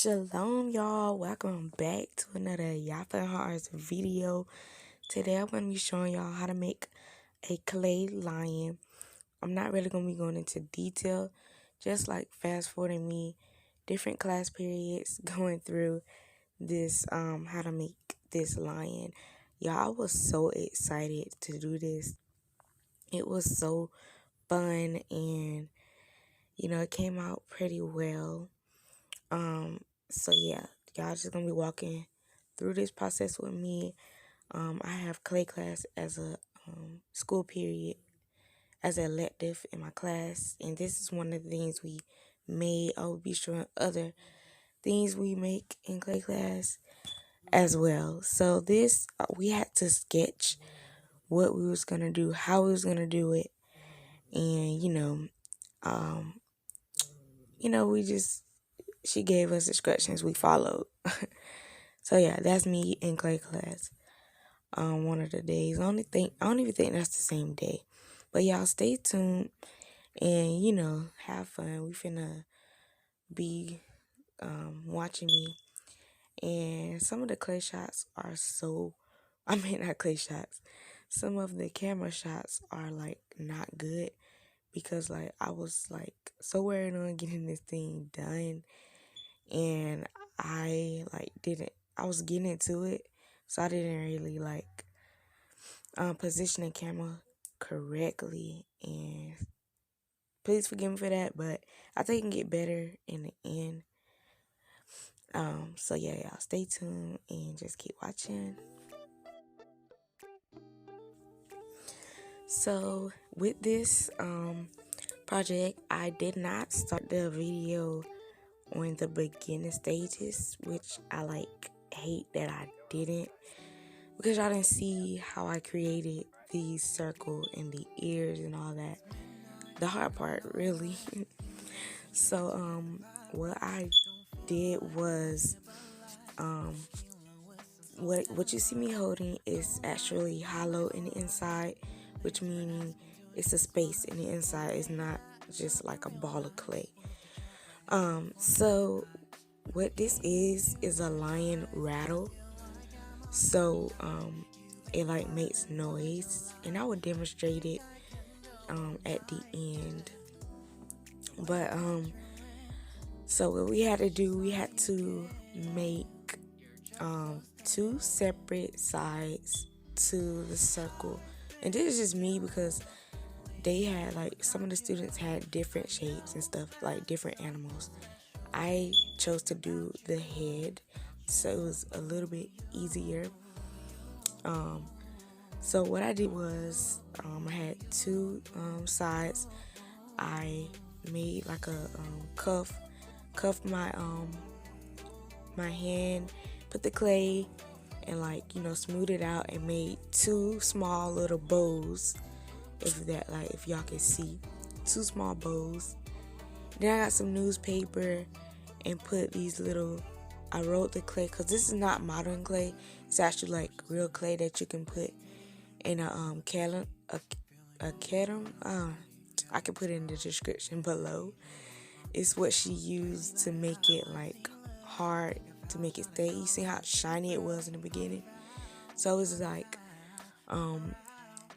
Shalom, y'all. Welcome back to another YAFFA Hearts video. Today I'm going to be showing y'all how to make a clay lion. I'm not really going to be going into detail, just like fast forwarding me different class periods going through this how to make this lion. Y'all, I was so excited to do this. It was so fun, and it came out pretty well. So yeah, y'all just gonna be walking through this process with me. I have clay class as a school period, as an elective in my class, and this is one of the things we made. I will be showing other things we make in clay class as well. So this, we had to sketch what we was gonna do, how we was gonna do it, and she gave us instructions, we followed. So yeah, that's me in clay class. One of the days. I don't even think that's the same day. But y'all stay tuned and have fun. We finna be watching me. And some of the clay shots are not clay shots. Some of the camera shots are like not good because like I was like so worried on getting this thing done, and I was getting into it, so I didn't really position the camera correctly, and please forgive me for that, but I think it can get better in the end. So yeah, y'all stay tuned and just keep watching. So with this project, I did not start the video on the beginning stages, which I hate that I didn't, because y'all didn't see how I created the circle and the ears and all that. The hard part, really. So what I did was what you see me holding is actually hollow in the inside, which meaning it's a space in the inside. It's not just like a ball of clay. So what this is a lion rattle. So it makes noise, and I will demonstrate it at the end. But so what we had to do, we had to make two separate sides to the circle. And this is just me because they had some of the students had different shapes and stuff, like different animals. I chose to do the head, so it was a little bit easier. So what I did was I had two sides. I made like a cuff my my hand, put the clay and smooth it out, and made two small little bows. If y'all can see, two small bows. Then I got some newspaper and put these I wrote the clay, because this is not modern clay. It's actually real clay that you can put in a kettle. I can put it in the description below. It's what she used to make it hard, to make it stay. You see how shiny it was in the beginning? So it's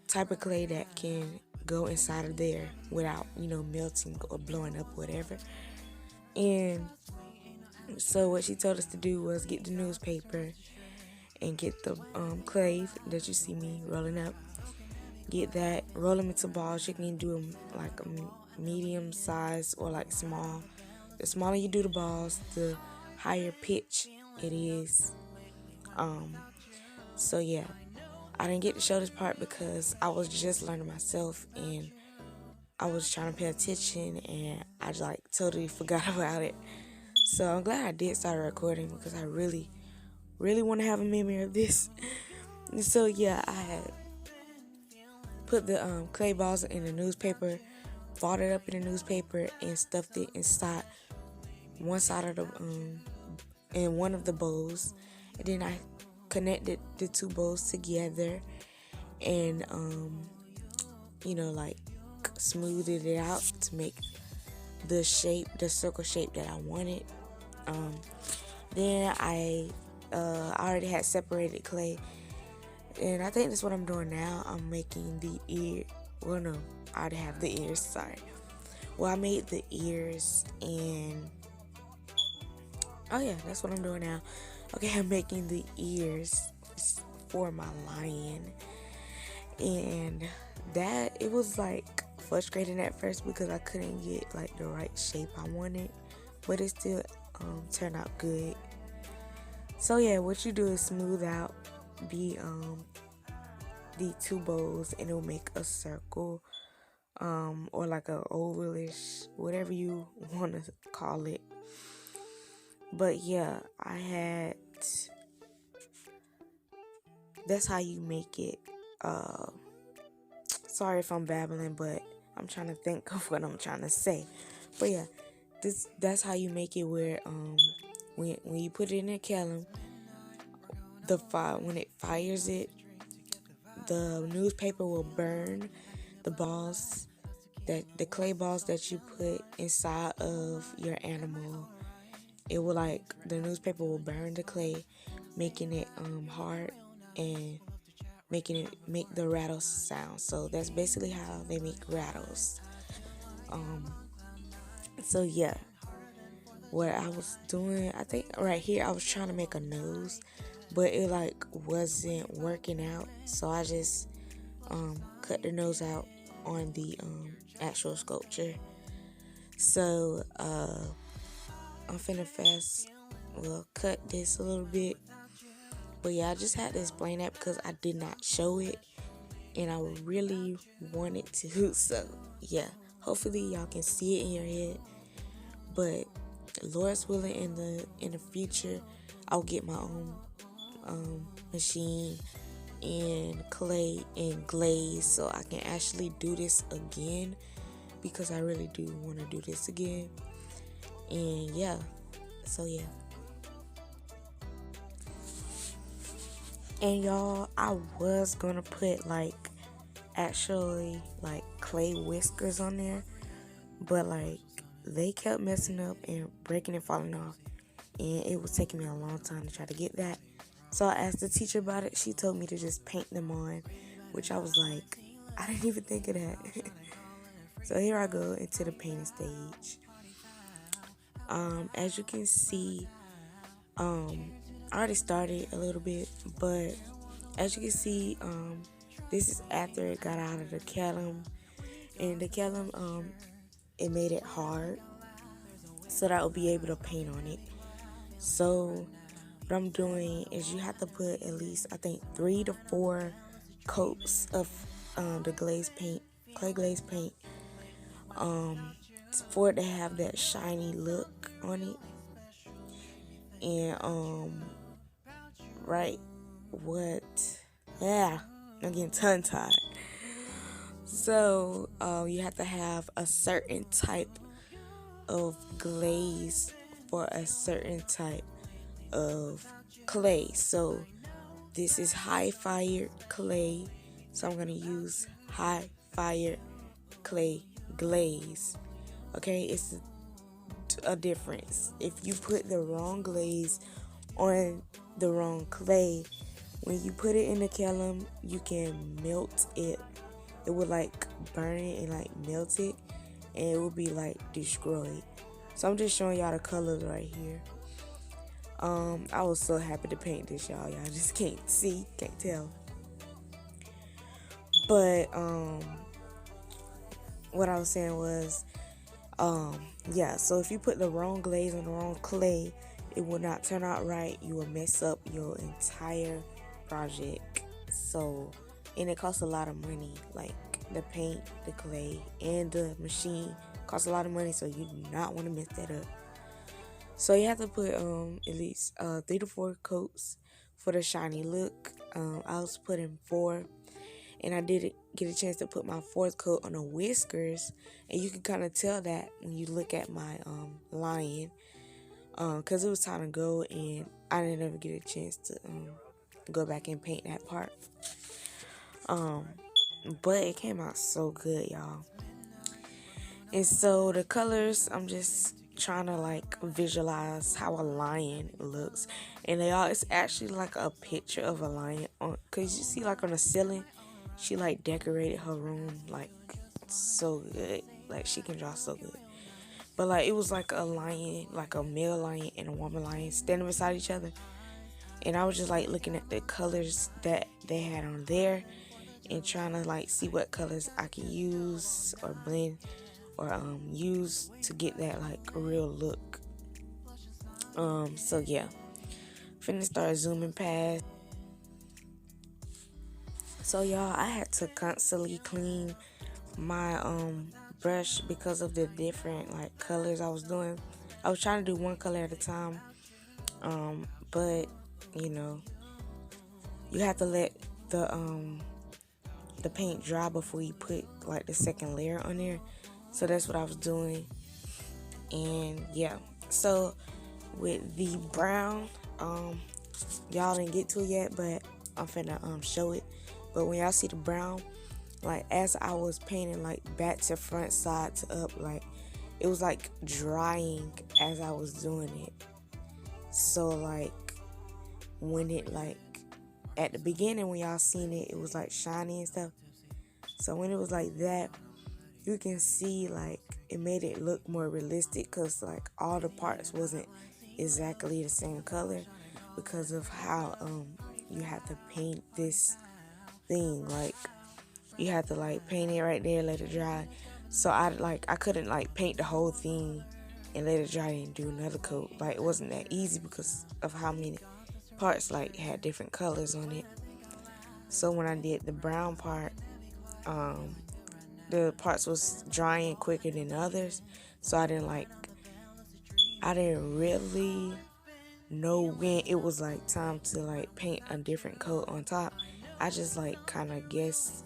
type of clay that can go inside of there without melting or blowing up, whatever. And so what she told us to do was get the newspaper and get the clay that you see me rolling up. Get that, roll them into balls. You can do them a medium size or small. The smaller you do the balls, the higher pitch it is. So yeah, I didn't get to show this part because I was just learning myself, and I was trying to pay attention, and I just totally forgot about it. So I'm glad I did start recording, because I really want to have a memory of this. So yeah, I had put the clay balls in the newspaper, folded up in the newspaper, and stuffed it inside one side of the in one of the bows. And then I connected the two bows together and smoothed it out to make the circle shape that I wanted. Then I already had separated clay, and I think that's what I'm doing now. I'm making the ear. Well, no, I already have the ears. Sorry. Well, I made the ears, and oh yeah, that's what I'm doing now. Okay, I'm making the ears for my lion, and that it was like frustrating at first because I couldn't get like the right shape I wanted, but it still turned out good. So yeah, what you do is smooth out the two bows, and it'll make a circle, or like a ovalish, whatever you want to call it. But yeah, that's how you make it. Sorry if I'm babbling, but I'm trying to think of what I'm trying to say. But yeah, that's how you make it where when you put it in a kiln, when it fires it, the newspaper will burn the balls, that the clay balls that you put inside of your animal. It will the newspaper will burn the clay, making it hard and making it make the rattle sound. So that's basically how they make rattles. So yeah, what I was doing, I think right here I was trying to make a nose, but it wasn't working out. So I just cut the nose out on the actual sculpture. So I'm finna cut this a little bit. But yeah, I just had to explain that because I did not show it, and I really wanted to. So yeah, hopefully y'all can see it in your head. But Lord's willing, in the future, I'll get my own machine and clay and glaze, so I can actually do this again, because I really do want to do this again. And yeah, so yeah. And y'all, I was gonna put actually clay whiskers on there, but they kept messing up and breaking and falling off, and it was taking me a long time to try to get that. So I asked the teacher about it. She told me to just paint them on, which I was like, I didn't even think of that. So here I go into the painting stage. As you can see, I already started a little bit, but as you can see, this is after it got out of the kiln, and the kiln, it made it hard so that I'll be able to paint on it. So what I'm doing is you have to put at least, I think, 3 to 4 coats of the clay glaze paint, for it to have that shiny look on it. And I'm getting tongue tied. So you have to have a certain type of glaze for a certain type of clay. So this is high fired clay, so I'm gonna use high fired clay glaze. Okay, it's a difference. If you put the wrong glaze on the wrong clay, when you put it in the kiln, you can melt it. It would burn it and melt it, and it would be destroyed. So I'm just showing y'all the colors right here. I was so happy to paint this, y'all. Y'all just can't tell. But what I was saying was, yeah. So if you put the wrong glaze on the wrong clay, it will not turn out right. You will mess up your entire project. So, and it costs a lot of money. The paint, the clay, and the machine costs a lot of money. So you do not want to mess that up. So you have to put at least 3 to 4 coats for the shiny look. I was putting 4, and I did get a chance to put my 4th coat on the whiskers, and you can kind of tell that when you look at my lion, because it was time to go, and I didn't ever get a chance to go back and paint that part. But it came out so good, y'all. And so the colors, I'm just trying to like visualize how a lion looks, and it's actually like a picture of a lion on, cause you see like on the ceiling, she like decorated her room like so good, like she can draw so good. But like it was like a lion, like a male lion and a woman lion standing beside each other, and I was just like looking at the colors that they had on there and trying to like see what colors I can use or blend or use to get that like real look. So yeah, finna start zooming past. So y'all, I had to constantly clean my brush because of the different like colors I was doing. I was trying to do one color at a time, but you know, you have to let the paint dry before you put like the second layer on there. So that's what I was doing. And yeah, so with the brown, y'all didn't get to it yet, but I'm finna show it. But when y'all see the brown, like as I was painting like back to front, side to up, like it was like drying as I was doing it. So like when it like at the beginning when y'all seen it, it was like shiny and stuff. So when it was like that, you can see like it made it look more realistic, because like all the parts wasn't exactly the same color because of how you have to paint this thing. Like you have to like paint it right there, let it dry. So I couldn't like paint the whole thing and let it dry and do another coat. Like it wasn't that easy because of how many parts like had different colors on it. So when I did the brown part, the parts was drying quicker than others, so I didn't really know when it was like time to like paint a different coat on top. I just like kind of guessed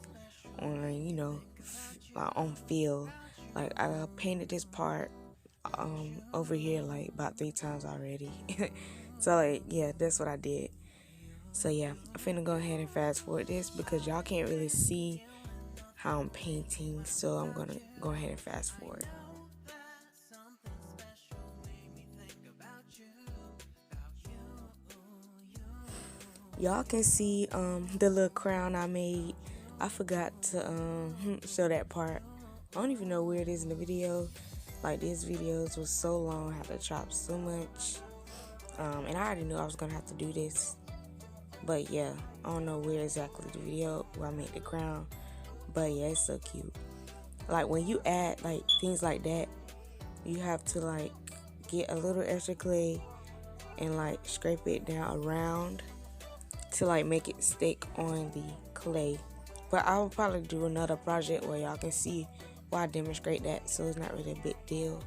on, you know, my own feel. Like I painted this part over here like about 3 times already. So like yeah, that's what I did. So yeah, I'm finna go ahead and fast forward this because y'all can't really see how I'm painting, so I'm gonna go ahead and fast forward. Y'all can see the little crown I made. I forgot to show that part. I don't even know where it is in the video. Like these videos was so long, I had to chop so much. And I already knew I was gonna have to do this. But yeah, I don't know where exactly the video where I made the crown. But yeah, it's so cute. Like when you add like things like that, you have to like get a little extra clay and like scrape it down around to like make it stick on the clay. But I will probably do another project where y'all can see why I demonstrate that, so it's not really a big deal.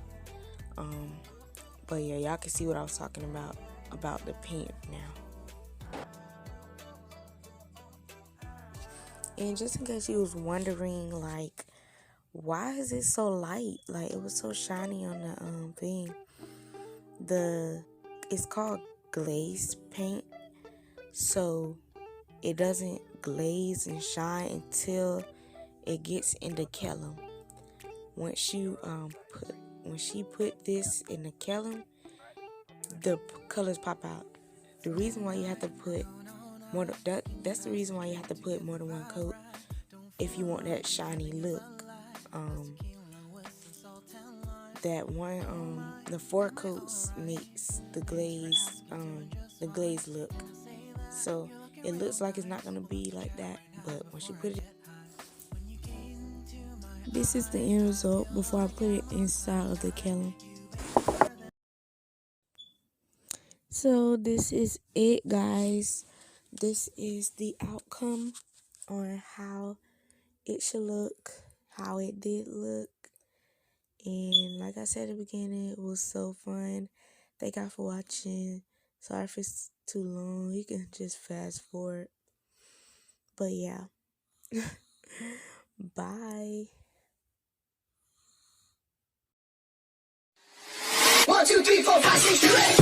But yeah, y'all can see what I was talking about the paint now. And just in case you was wondering, like, why is it so light? Like, it was so shiny on the thing. It's called glaze paint, so it doesn't glaze and shine until it gets in the kiln. When she put this in the kiln, the colors pop out. The reason why you have to put that's the reason why you have to put more than one coat if you want that shiny look. The 4 coats makes the glaze look. So it looks like it's not gonna be like that, but once you put it, this is the end result before I put it inside of the kiln. So this is it, guys. This is the outcome on how it should look, how it did look. And like I said at the beginning, it was so fun. Thank y'all for watching. Sorry if it's too long. You can just fast forward. But yeah. Bye. 1, 2, 3, 4, 5, 6, 7, 8.